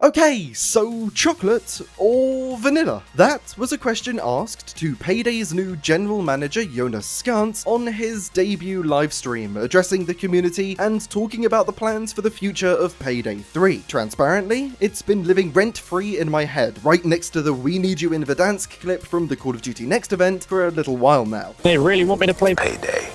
Okay, so chocolate or vanilla? That was a question asked to Payday's new general manager Jonas Skantz on his debut livestream, addressing the community and talking about the plans for the future of Payday 3. Transparently, it's been living rent-free in my head, right next to the We Need You in Verdansk clip from the Call of Duty Next event for a little while now. They really want me to play Payday.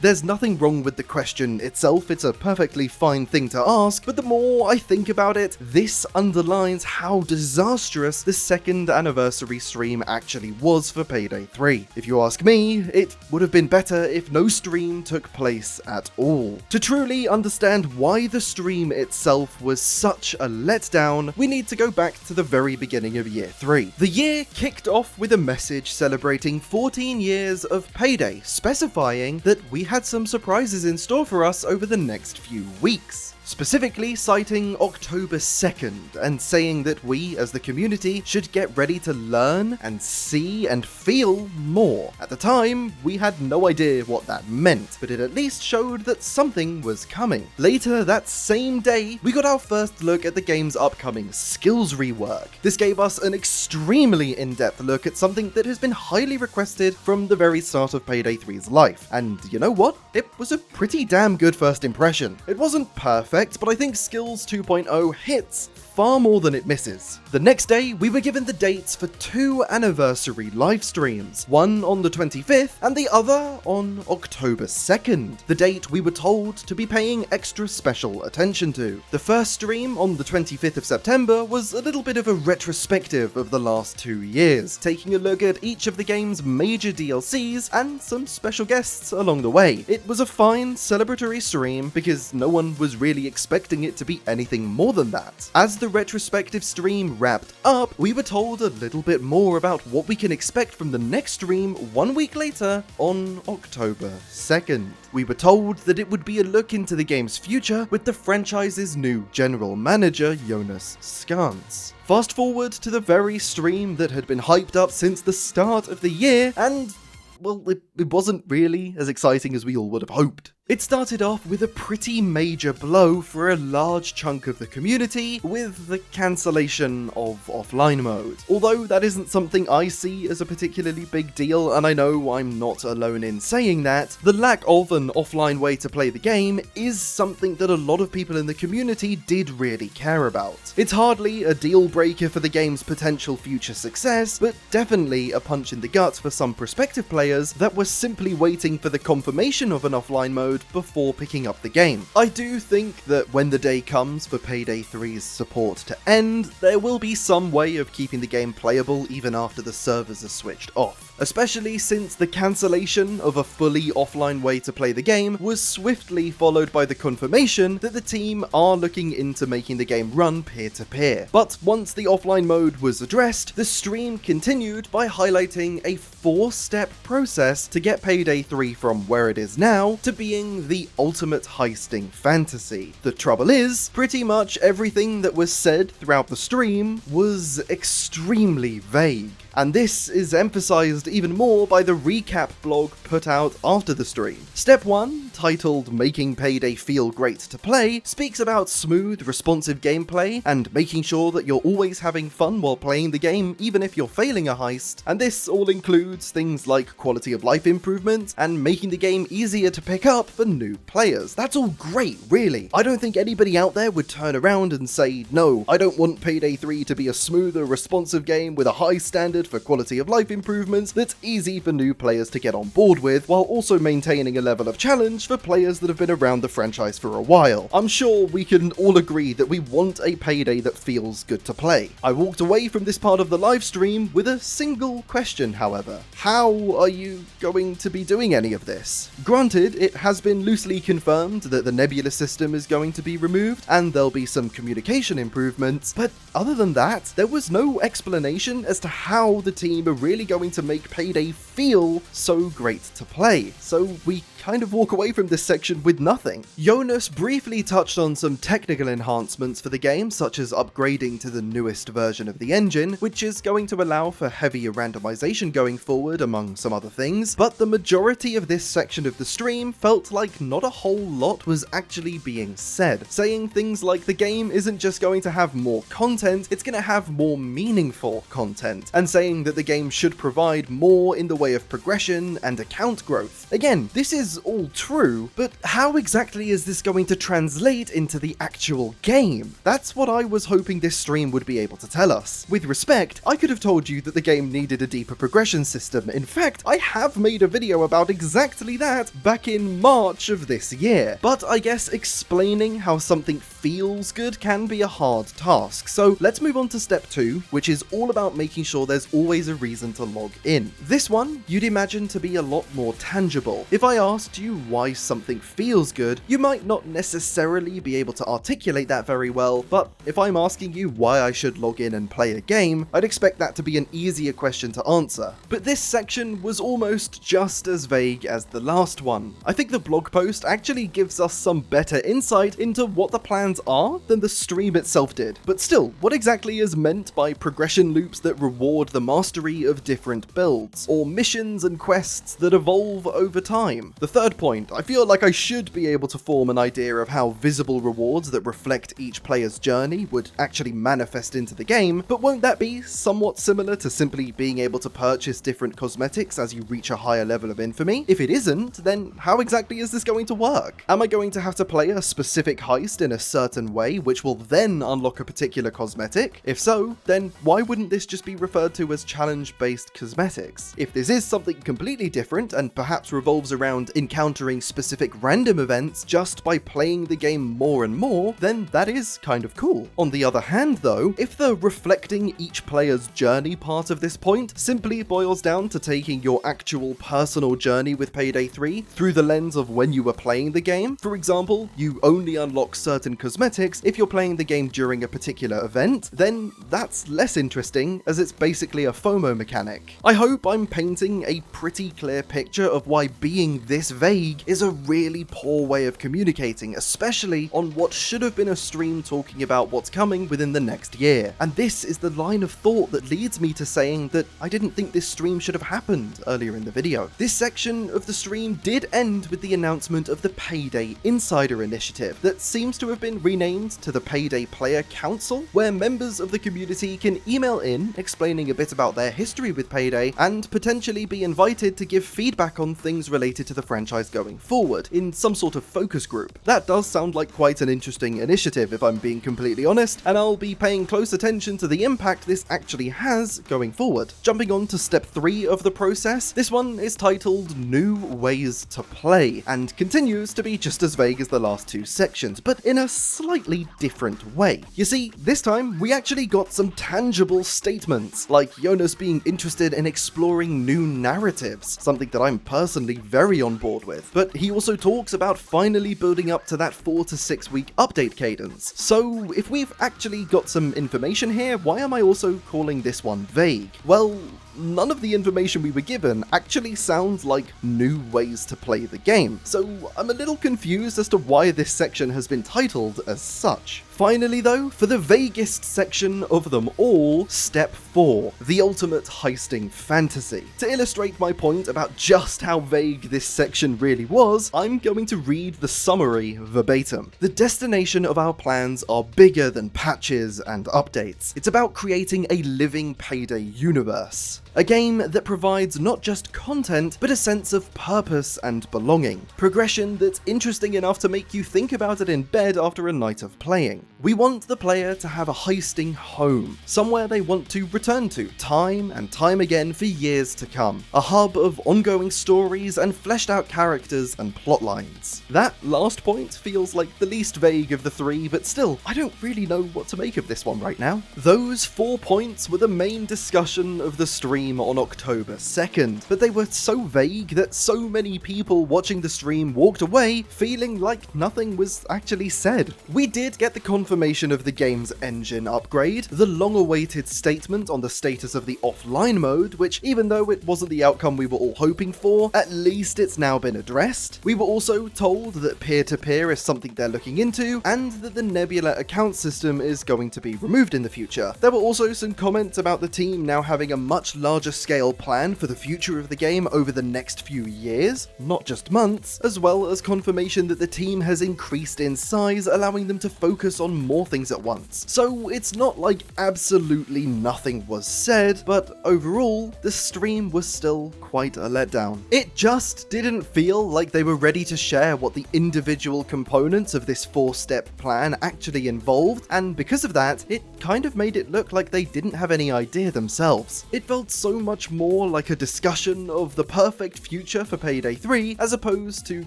There's nothing wrong with the question itself, it's a perfectly fine thing to ask, but the more I think about it, this underlines how disastrous the second anniversary stream actually was for Payday 3. If you ask me, it would have been better if no stream took place at all. To truly understand why the stream itself was such a letdown, we need to go back to the very beginning of Year 3. The year kicked off with a message celebrating 14 years of Payday, specifying that we had some surprises in store for us over the next few weeks. Specifically citing October 2nd and saying that we as the community should get ready to learn and see and feel more. At the time, we had no idea what that meant, but it at least showed that something was coming. Later that same day, we got our first look at the game's upcoming skills rework. This gave us an extremely in-depth look at something that has been highly requested from the very start of Payday 3's life. And you know what? It was a pretty damn good first impression. It wasn't perfect, but I think Skills 2.0 hits far more than it misses. The next day, we were given the dates for two anniversary live streams, one on the 25th and the other on October 2nd, the date we were told to be paying extra special attention to. The first stream on the 25th of September was a little bit of a retrospective of the last 2 years, taking a look at each of the game's major DLCs and some special guests along the way. It was a fine celebratory stream because no one was really expecting it to be anything more than that. As the retrospective stream wrapped up, we were told a little bit more about what we can expect from the next stream 1 week later on October 2nd. We were told that it would be a look into the game's future with the franchise's new general manager, Jonas Skantz. Fast forward to the very stream that had been hyped up since the start of the year, and well, it wasn't really as exciting as we all would have hoped. It started off with a pretty major blow for a large chunk of the community with the cancellation of offline mode. Although that isn't something I see as a particularly big deal, and I know I'm not alone in saying that, the lack of an offline way to play the game is something that a lot of people in the community did really care about. It's hardly a deal breaker for the game's potential future success, but definitely a punch in the gut for some prospective players that were simply waiting for the confirmation of an offline mode before picking up the game. I do think that when the day comes for Payday 3's support to end, there will be some way of keeping the game playable even after the servers are switched off. Especially since the cancellation of a fully offline way to play the game was swiftly followed by the confirmation that the team are looking into making the game run peer-to-peer. But once the offline mode was addressed, the stream continued by highlighting a 4-step process to get Payday 3 from where it is now to being the ultimate heisting fantasy. The trouble is, pretty much everything that was said throughout the stream was extremely vague. And this is emphasized even more by the recap blog put out after the stream. Step 1, titled Making Payday Feel Great to Play, speaks about smooth, responsive gameplay and making sure that you're always having fun while playing the game even if you're failing a heist, and this all includes things like quality of life improvements and making the game easier to pick up for new players. That's all great, really. I don't think anybody out there would turn around and say, no, I don't want Payday 3 to be a smoother, responsive game with a high standard for quality of life improvements that's easy for new players to get on board with, while also maintaining a level of challenge for players that have been around the franchise for a while. I'm sure we can all agree that we want a Payday that feels good to play. I walked away from this part of the live stream with a single question, however. How are you going to be doing any of this? Granted, it has been loosely confirmed that the Nebula system is going to be removed and there'll be some communication improvements, but other than that, there was no explanation as to how the team are really going to make Payday feel so great to play. So we kind of walk away away from this section with nothing. Jonas briefly touched on some technical enhancements for the game, such as upgrading to the newest version of the engine, which is going to allow for heavier randomization going forward, among some other things, but the majority of this section of the stream felt like not a whole lot was actually being said, saying things like the game isn't just going to have more content, it's going to have more meaningful content, and saying that the game should provide more in the way of progression and account growth. Again, this is all true, but how exactly is this going to translate into the actual game? That's what I was hoping this stream would be able to tell us. With respect, I could have told you that the game needed a deeper progression system. In fact, I have made a video about exactly that back in March of this year. But I guess explaining how something feels good can be a hard task. So let's move on to step 2, which is all about making sure there's always a reason to log in. This one, you'd imagine to be a lot more tangible. If I asked you why something feels good, you might not necessarily be able to articulate that very well, but if I'm asking you why I should log in and play a game, I'd expect that to be an easier question to answer. But this section was almost just as vague as the last one. I think the blog post actually gives us some better insight into what the plans are than the stream itself did. But still, what exactly is meant by progression loops that reward the mastery of different builds, or missions and quests that evolve over time? The third point, I feel like I should be able to form an idea of how visible rewards that reflect each player's journey would actually manifest into the game, but won't that be somewhat similar to simply being able to purchase different cosmetics as you reach a higher level of infamy? If it isn't, then how exactly is this going to work? Am I going to have to play a specific heist in a certain way, which will then unlock a particular cosmetic? If so, then why wouldn't this just be referred to as challenge-based cosmetics? If this is something completely different and perhaps revolves around encountering specific random events just by playing the game more and more, then that is kind of cool. On the other hand though, if the reflecting each player's journey part of this point simply boils down to taking your actual personal journey with Payday 3 through the lens of when you were playing the game, for example, you only unlock certain cosmetics if you're playing the game during a particular event, then that's less interesting as it's basically a FOMO mechanic. I hope I'm painting a pretty clear picture of why being this vague is a really poor way of communicating, especially on what should have been a stream talking about what's coming within the next year. And this is the line of thought that leads me to saying that I didn't think this stream should have happened earlier in the video. This section of the stream did end with the announcement of the Payday Insider Initiative that seems to have been renamed to the Payday Player Council, where members of the community can email in explaining a bit about their history with Payday and potentially be invited to give feedback on things related to the franchise going forward in some sort of focus group. That does sound like quite an interesting initiative if I'm being completely honest, and I'll be paying close attention to the impact this actually has going forward. Jumping on to step 3 of the process, this one is titled New Ways to Play and continues to be just as vague as the last 2 sections, but in a slightly different way. You see, this time we actually got some tangible statements, like Jonas being interested in exploring new narratives, something that I'm personally very on board with, but he also talks about finally building up to that 4 to 6 week update cadence. So if we've actually got some information here, why am I also calling this one vague? Well, none of the information we were given actually sounds like new ways to play the game, so I'm a little confused as to why this section has been titled as such. Finally though, for the vaguest section of them all, step 4, the ultimate heisting fantasy. To illustrate my point about just how vague this section really was, I'm going to read the summary verbatim. The destination of our plans are bigger than patches and updates. It's about creating a living Payday universe. A game that provides not just content, but a sense of purpose and belonging. Progression that's interesting enough to make you think about it in bed after a night of playing. We want the player to have a heisting home, somewhere they want to return to time and time again for years to come. A hub of ongoing stories and fleshed out characters and plot lines. That last point feels like the least vague of the 3, but still, I don't really know what to make of this one right now. Those 4 points were the main discussion of the stream on October 2nd, but they were so vague that so many people watching the stream walked away feeling like nothing was actually said. We did get the confirmation confirmation of the game's engine upgrade, the long-awaited statement on the status of the offline mode, which even though it wasn't the outcome we were all hoping for, at least it's now been addressed. We were also told that peer-to-peer is something they're looking into, and that the Nebula account system is going to be removed in the future. There were also some comments about the team now having a much larger scale plan for the future of the game over the next few years, not just months, as well as confirmation that the team has increased in size, allowing them to focus on more things at once. So it's not like absolutely nothing was said, but overall, the stream was still quite a letdown. It just didn't feel like they were ready to share what the individual components of this 4-step plan actually involved, and because of that, it kind of made it look like they didn't have any idea themselves. It felt so much more like a discussion of the perfect future for Payday 3, as opposed to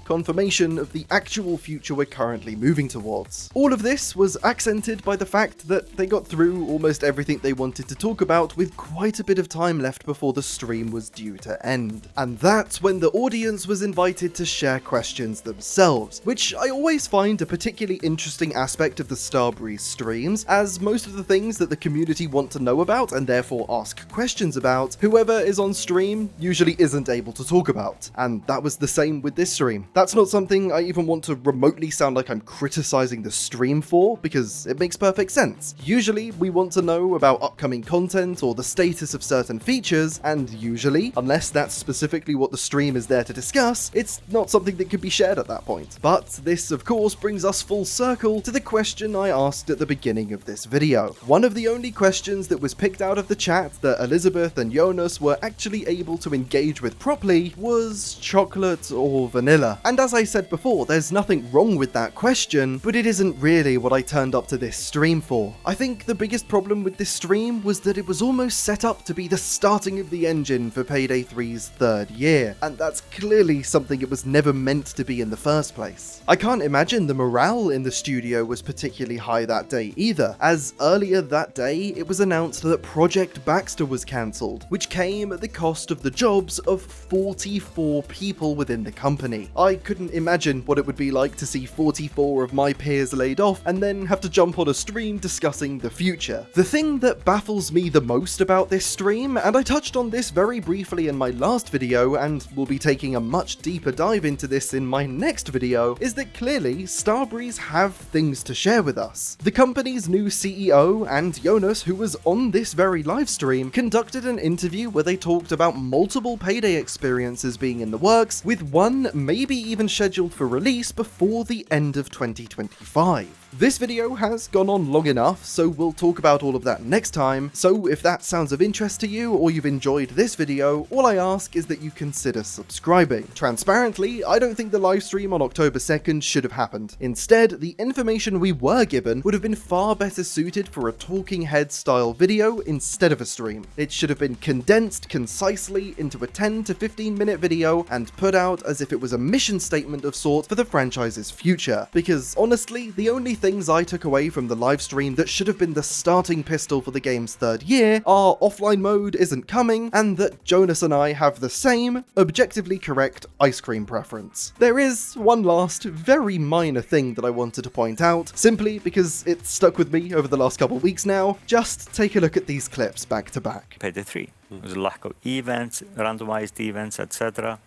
confirmation of the actual future we're currently moving towards. All of this was accented by the fact that they got through almost everything they wanted to talk about with quite a bit of time left before the stream was due to end. And that's when the audience was invited to share questions themselves, which I always find a particularly interesting aspect of the Starbreeze streams, as most of the things that the community want to know about and therefore ask questions about, whoever is on stream usually isn't able to talk about. And that was the same with this stream. That's not something I even want to remotely sound like I'm criticizing the stream for, because it makes perfect sense. Usually we want to know about upcoming content or the status of certain features, and usually, unless that's specifically what the stream is there to discuss, it's not something that could be shared at that point. But this of course brings us full circle to the question I asked at the beginning of this video. One of the only questions that was picked out of the chat that Elizabeth and Jonas were actually able to engage with properly was chocolate or vanilla. And as I said before, there's nothing wrong with that question, but it isn't really what I turned up to this stream for. I think the biggest problem with this stream was that it was almost set up to be the starting of the engine for Payday 3's 3rd year, and that's clearly something it was never meant to be in the first place. I can't imagine the morale in the studio was particularly high that day either, as earlier that day it was announced that Project Baxter was cancelled, which came at the cost of the jobs of 44 people within the company. I couldn't imagine what it would be like to see 44 of my peers laid off and then have to jump on a stream discussing the future. The thing that baffles me the most about this stream, and I touched on this very briefly in my last video and will be taking a much deeper dive into this in my next video, is that clearly Starbreeze have things to share with us. The company's new CEO and Jonas, who was on this very live stream, conducted an interview where they talked about multiple Payday experiences being in the works, with one maybe even scheduled for release before the end of 2025. This video has gone on long enough, so we'll talk about all of that next time, so if that sounds of interest to you or you've enjoyed this video, all I ask is that you consider subscribing. Transparently, I don't think the livestream on October 2nd should have happened. Instead, the information we were given would have been far better suited for a talking head style video instead of a stream. It should have been condensed concisely into a 10 to 15 minute video and put out as if it was a mission statement of sorts for the franchise's future, because honestly, the only things I took away from the livestream that should have been the starting pistol for the game's 3rd year are offline mode isn't coming, and that Jonas and I have the same, objectively correct ice cream preference. There is one last, very minor thing that I wanted to point out, simply because it's stuck with me over the last couple of weeks now. Just take a look at these clips back to back. Payday 3. There's a lack of events, randomized events, etc.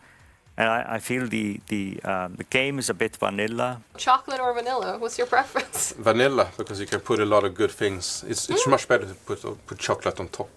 And I feel the game is a bit vanilla. Chocolate or vanilla? What's your preference? Vanilla, because you can put a lot of good things. It's much better to put chocolate on top.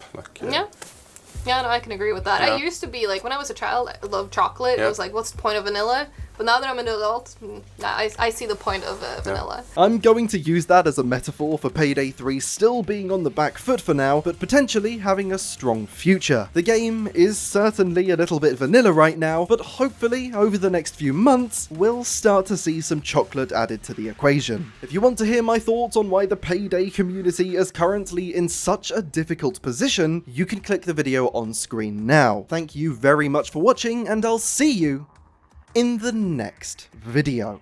Yeah, no, I can agree with that. Yeah. I used to be like, when I was a child, I loved chocolate. Yeah. It was like, what's the point of vanilla? But now that I'm an adult, I see the point of vanilla. I'm going to use that as a metaphor for Payday 3 still being on the back foot for now, but potentially having a strong future. The game is certainly a little bit vanilla right now, but hopefully over the next few months, we'll start to see some chocolate added to the equation. If you want to hear my thoughts on why the Payday community is currently in such a difficult position, you can click the video on screen now. Thank you very much for watching, and I'll see you in the next video.